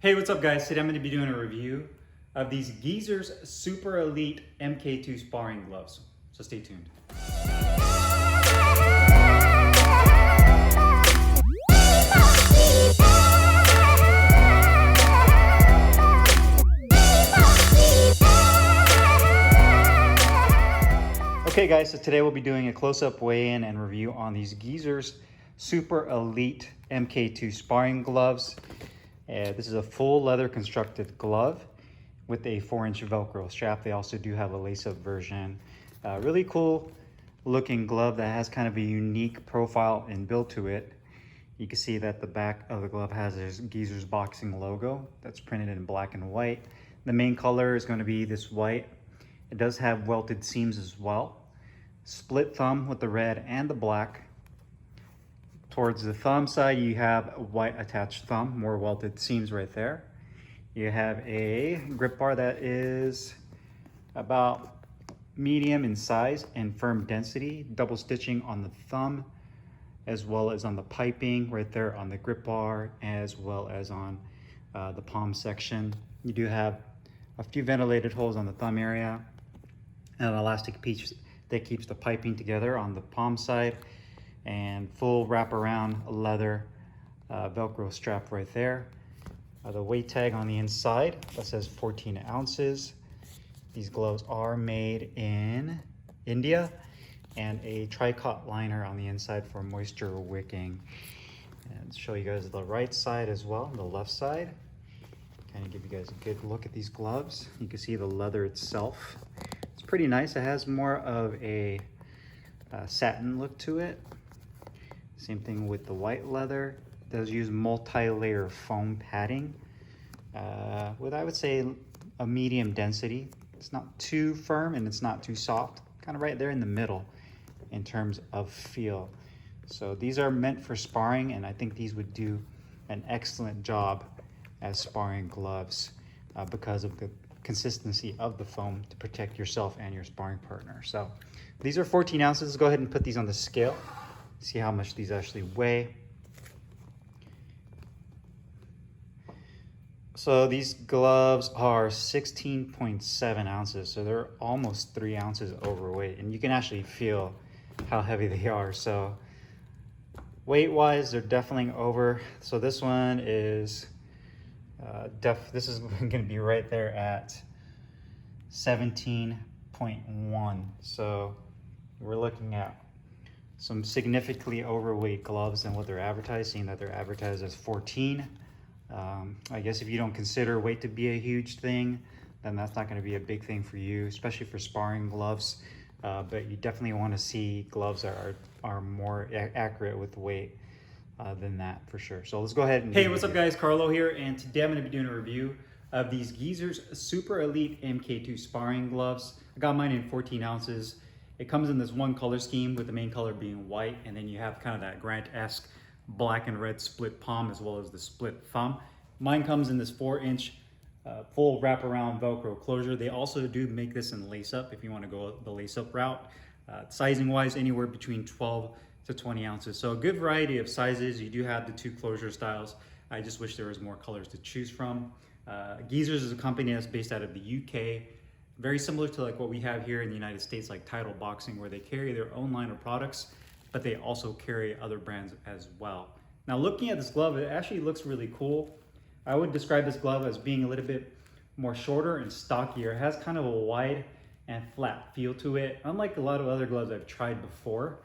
Hey, what's up guys? Today I'm going to be doing a review of these Geezer's Super Elite MK2 sparring gloves. So stay tuned. Okay guys, so today we'll be doing a close-up weigh-in and review on these Geezer's Super Elite MK2 sparring gloves. This is a full leather constructed glove with a 4-inch Velcro strap. They also do have a lace-up version. Really cool looking glove that has kind of a unique profile and build to it. You can see that the back of the glove has this Geezer's boxing logo that's printed in black and white. The main color is going to be this white. It does have welted seams as well. Split thumb with the red and the black. Towards the thumb side, you have a white attached thumb, more welted seams right there. You have a grip bar that is about medium in size and firm density, double stitching on the thumb, as well as on the piping right there on the grip bar, as well as on the palm section. You do have a few ventilated holes on the thumb area, and an elastic piece that keeps the piping together on the palm side, and full wraparound leather Velcro strap right there. The weight tag on the inside that says 14 ounces. These gloves are made in India, and a tricot liner on the inside for moisture wicking. And show you guys the right side as well, the left side. Kind of give you guys a good look at these gloves. You can see the leather itself. It's pretty nice. It has more of a satin look to it. Same thing with the white leather. It does use multi-layer foam padding with, I would say, a medium density. It's not too firm and it's not too soft, kind of right there in the middle in terms of feel. So these are meant for sparring, and I think these would do an excellent job as sparring gloves because of the consistency of the foam to protect yourself and your sparring partner. So these are 14 ounces. Let's go ahead and put these on the scale. See how much these actually weigh. So these gloves are 16.7 ounces, so they're almost 3 ounces overweight, and you can actually feel how heavy they are. So weight-wise, they're definitely over. So this one is this is going to be right there at 17.1. So we're looking at some significantly overweight gloves than what they're advertising, that they're advertised as 14. I guess if you don't consider weight to be a huge thing, then that's not going to be a big thing for you, especially for sparring gloves. But you definitely want to see gloves that are more accurate with weight than that for sure. So let's go ahead and... Hey, what's up guys? Carlo here, and today I'm going to be doing a review of these Geezer's Super Elite MK2 sparring gloves. I got mine in 14 ounces. It comes in this one color scheme with the main color being white, and then you have kind of that Grant-esque black and red split palm as well as the split thumb. Mine comes in this 4-inch full wraparound Velcro closure. They also do make this in lace-up if you want to go the lace-up route. Sizing-wise, anywhere between 12 to 20 ounces. So a good variety of sizes. You do have the 2 closure styles. I just wish there was more colors to choose from. Geezer's is a company that's based out of the UK. Very similar to like what we have here in the United States, like Title Boxing, where they carry their own line of products, but they also carry other brands as well. Now looking at this glove, it actually looks really cool. I would describe this glove as being a little bit more shorter and stockier. It has kind of a wide and flat feel to it, unlike a lot of other gloves I've tried before.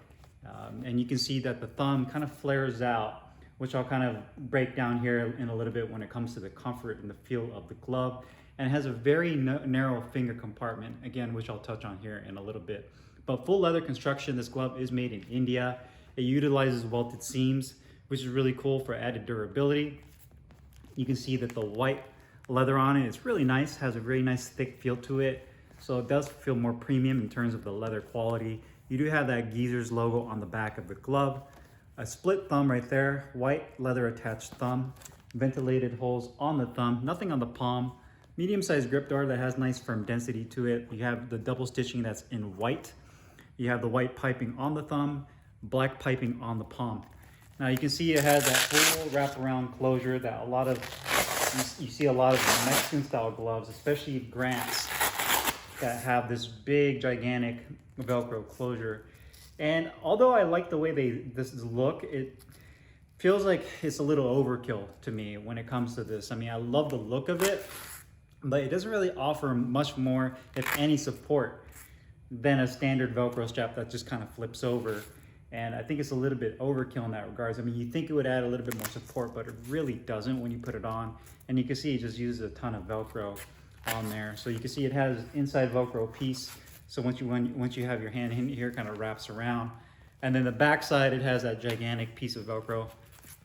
And you can see that the thumb kind of flares out, which I'll kind of break down here in a little bit when it comes to the comfort and the feel of the glove. And it has a very narrow finger compartment, again, which I'll touch on here in a little bit. But full leather construction, this glove is made in India. It utilizes welted seams, which is really cool for added durability. You can see that the white leather on it is really nice, has a very nice thick feel to it. So it does feel more premium in terms of the leather quality. You do have that Geezer's logo on the back of the glove. A split thumb right there, white leather attached thumb, ventilated holes on the thumb, nothing on the palm. Medium-sized grip bar that has nice firm density to it. You have the double stitching that's in white. You have the white piping on the thumb, black piping on the palm. Now you can see it has that full wraparound closure that a lot of You see a lot of Mexican style gloves, especially Grants, that have this big, gigantic Velcro closure. And although I like the way this look, it feels like it's a little overkill to me when it comes to this. I mean, I love the look of it, but it doesn't really offer much more, if any, support than a standard Velcro strap that just kind of flips over. And I think it's a little bit overkill in that regards. I mean, you think it would add a little bit more support, but it really doesn't when you put it on. And you can see it just uses a ton of Velcro on there. So you can see it has inside Velcro piece. So once you have your hand in here, it kind of wraps around. And then the back side, it has that gigantic piece of Velcro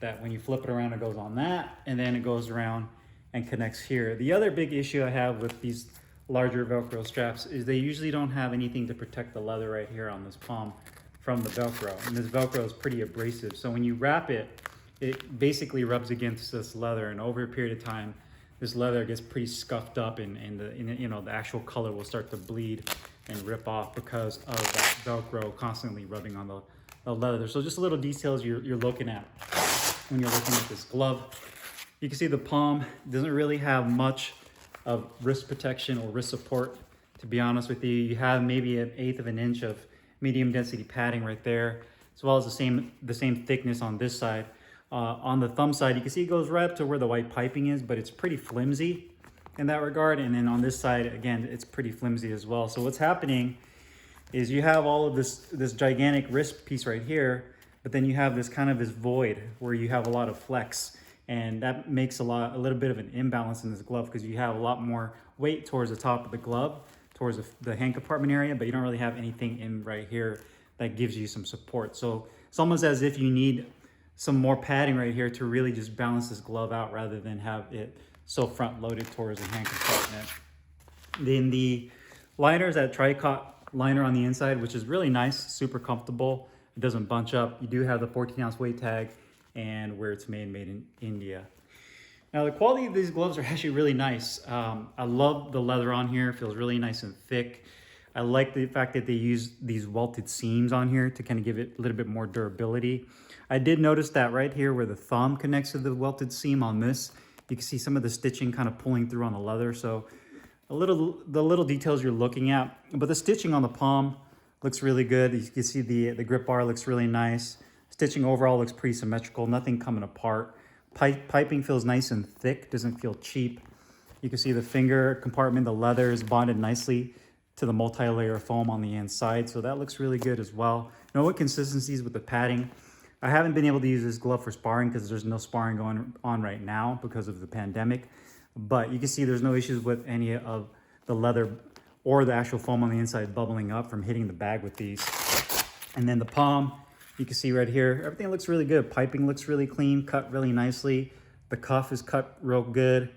that when you flip it around, it goes on that, and then it goes around and connects here. The other big issue I have with these larger Velcro straps is they usually don't have anything to protect the leather right here on this palm from the Velcro. And this Velcro is pretty abrasive. So when you wrap it, it basically rubs against this leather, and over a period of time, this leather gets pretty scuffed up, and the actual color will start to bleed and rip off because of that Velcro constantly rubbing on the leather. So just a little details you're looking at when you're looking at this glove. You can see the palm doesn't really have much of wrist protection or wrist support, to be honest with you. You have maybe 1/8 of an inch of medium density padding right there, as well as the same thickness on this side. On the thumb side, you can see it goes right up to where the white piping is, but it's pretty flimsy in that regard. And then on this side, again, it's pretty flimsy as well. So what's happening is you have all of this gigantic wrist piece right here, but then you have this void where you have a lot of flex, and that makes a little bit of an imbalance in this glove, because you have a lot more weight towards the top of the glove, towards the hand compartment area, but you don't really have anything in right here that gives you some support. So it's almost as if you need some more padding right here to really just balance this glove out, rather than have it so front loaded towards the hand compartment. Then the liner is that Tricot liner on the inside, which is really nice, super comfortable. It doesn't bunch up. You do have the 14-ounce weight tag and where it's made in India. Now the quality of these gloves are actually really nice. I love the leather on here. It feels really nice and thick. I like the fact that they use these welted seams on here to kind of give it a little bit more durability. I did notice that right here where the thumb connects to the welted seam on this, you can see some of the stitching kind of pulling through on the leather. So the little details you're looking at, but the stitching on the palm looks really good. You can see the grip bar looks really nice. Stitching overall looks pretty symmetrical, nothing coming apart. Piping feels nice and thick, doesn't feel cheap. You can see the finger compartment, the leather is bonded nicely to the multi-layer foam on the inside, so that looks really good as well. No inconsistencies with the padding. I haven't been able to use this glove for sparring because there's no sparring going on right now because of the pandemic, but you can see there's no issues with any of the leather or the actual foam on the inside bubbling up from hitting the bag with these. And then the palm, you can see right here, everything looks really good. Piping looks really clean, cut really nicely. The cuff is cut real good.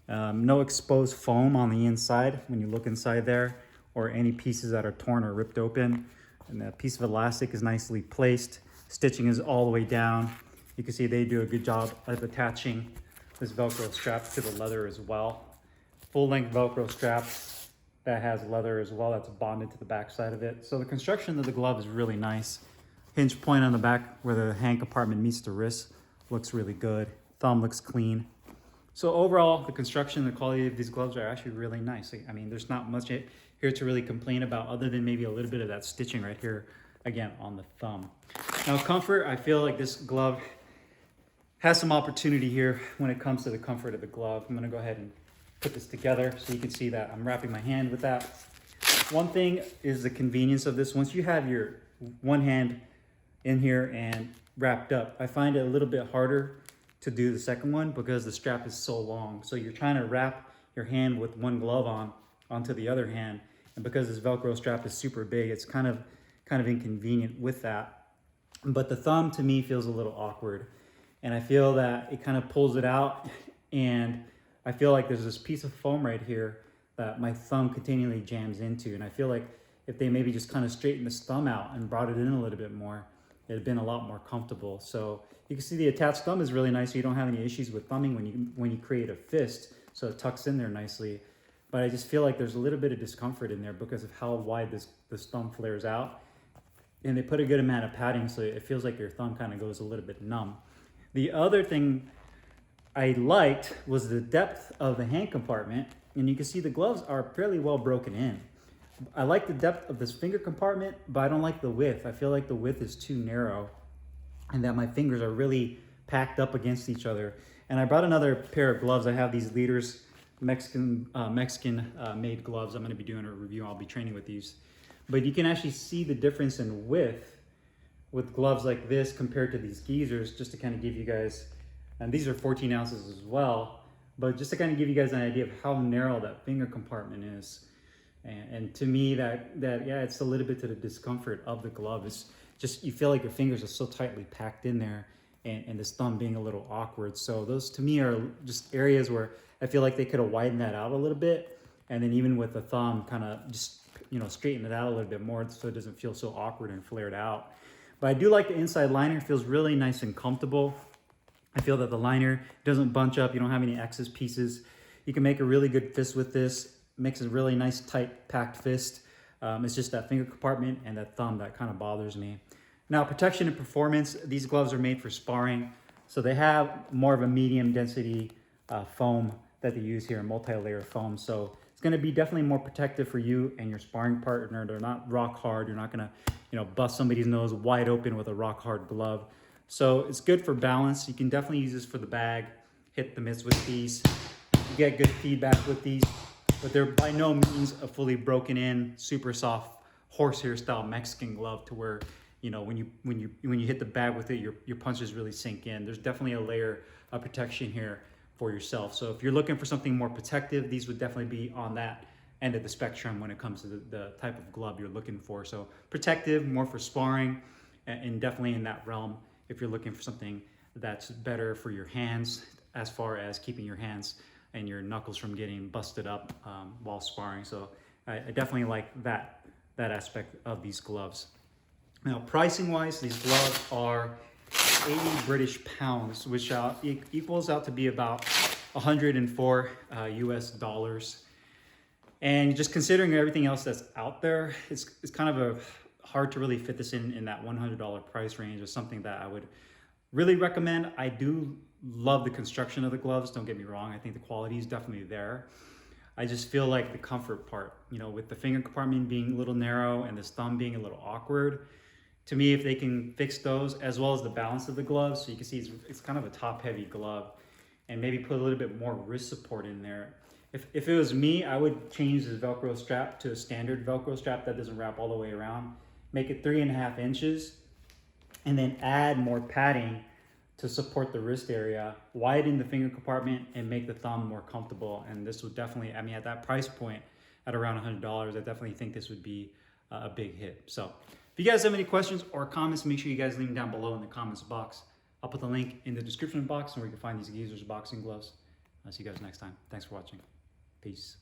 No exposed foam on the inside when you look inside there, or any pieces that are torn or ripped open. And that piece of elastic is nicely placed. Stitching is all the way down. You can see they do a good job of attaching this Velcro strap to the leather as well. Full length Velcro strap that has leather as well, that's bonded to the back side of it. So the construction of the glove is really nice. Hinge point on the back where the hand compartment meets the wrist looks really good. Thumb looks clean. So overall, the construction, the quality of these gloves are actually really nice. I mean, there's not much here to really complain about, other than maybe a little bit of that stitching right here, again, on the thumb. Now comfort, I feel like this glove has some opportunity here when it comes to the comfort of the glove. I'm gonna go ahead and put this together so you can see that I'm wrapping my hand with that. One thing is the convenience of this. Once you have your one hand in here and wrapped up, I find it a little bit harder to do the second one because the strap is so long. So you're trying to wrap your hand with one glove onto the other hand, and because this Velcro strap is super big, it's kind of inconvenient with that. But the thumb to me feels a little awkward, and I feel that it kind of pulls it out, and I feel like there's this piece of foam right here that my thumb continually jams into, and I feel like if they maybe just kind of straightened this thumb out and brought it in a little bit more, it'd been a lot more comfortable. So you can see the attached thumb is really nice, so you don't have any issues with thumbing when you create a fist, so it tucks in there nicely. But I just feel like there's a little bit of discomfort in there because of how wide this thumb flares out. And they put a good amount of padding, so it feels like your thumb kind of goes a little bit numb. The other thing I liked was the depth of the hand compartment, and you can see the gloves are fairly well broken in. I like the depth of this finger compartment, but I don't like the width. I feel like the width is too narrow and that my fingers are really packed up against each other. And I brought another pair of gloves. I have these Leaders Mexican made gloves. I'm gonna be doing a review. I'll be training with these. But you can actually see the difference in width with gloves like this compared to these geezers, just to kind of give you guys, and these are 14 ounces as well, but just to kind of give you guys an idea of how narrow that finger compartment is. And to me, that yeah, it's a little bit to the discomfort of the glove. It's just, you feel like your fingers are so tightly packed in there, and this thumb being a little awkward. So those to me are just areas where I feel like they could have widened that out a little bit. And then even with the thumb, kind of just, you know, straighten it out a little bit more so it doesn't feel so awkward and flared out. But I do like the inside liner. It feels really nice and comfortable. I feel that the liner doesn't bunch up. You don't have any excess pieces. You can make a really good fist with this. Makes a really nice, tight, packed fist. It's just that finger compartment and that thumb that kind of bothers me. Now, protection and performance. These gloves are made for sparring. So they have more of a medium density foam that they use here, multi-layer foam. So it's gonna be definitely more protective for you and your sparring partner. They're not rock hard. You're not gonna, you know, bust somebody's nose wide open with a rock hard glove. So it's good for balance. You can definitely use this for the bag, hit the mitts with these. You get good feedback with these, but they're by no means a fully broken in, super soft horsehair style Mexican glove to where, you know, when you hit the bag with it, your punches really sink in. There's definitely a layer of protection here for yourself. So if you're looking for something more protective, these would definitely be on that end of the spectrum when it comes to the type of glove you're looking for. So protective, more for sparring, and definitely in that realm if you're looking for something that's better for your hands as far as keeping your hands and your knuckles from getting busted up while sparring. So I definitely like that aspect of these gloves. Now, pricing wise, these gloves are 80 British pounds, which equals out to be about 104 US dollars. And just considering everything else that's out there, it's kind of hard to really fit this in that $100 price range. Is something that I would really recommend. I do love the construction of the gloves, don't get me wrong. I think the quality is definitely there. I just feel like the comfort part, you know, with the finger compartment being a little narrow and this thumb being a little awkward, to me, if they can fix those as well as the balance of the gloves, so you can see it's kind of a top heavy glove, and maybe put a little bit more wrist support in there. If it was me, I would change the Velcro strap to a standard Velcro strap that doesn't wrap all the way around, make it 3.5 inches, and then add more padding to support the wrist area, widen the finger compartment, and make the thumb more comfortable. And this would definitely, I mean, at that price point, at around $100, I definitely think this would be a big hit. So if you guys have any questions or comments, make sure you guys leave them down below in the comments box. I'll put the link in the description box where you can find these geezers boxing gloves. I'll see you guys next time. Thanks for watching. Peace.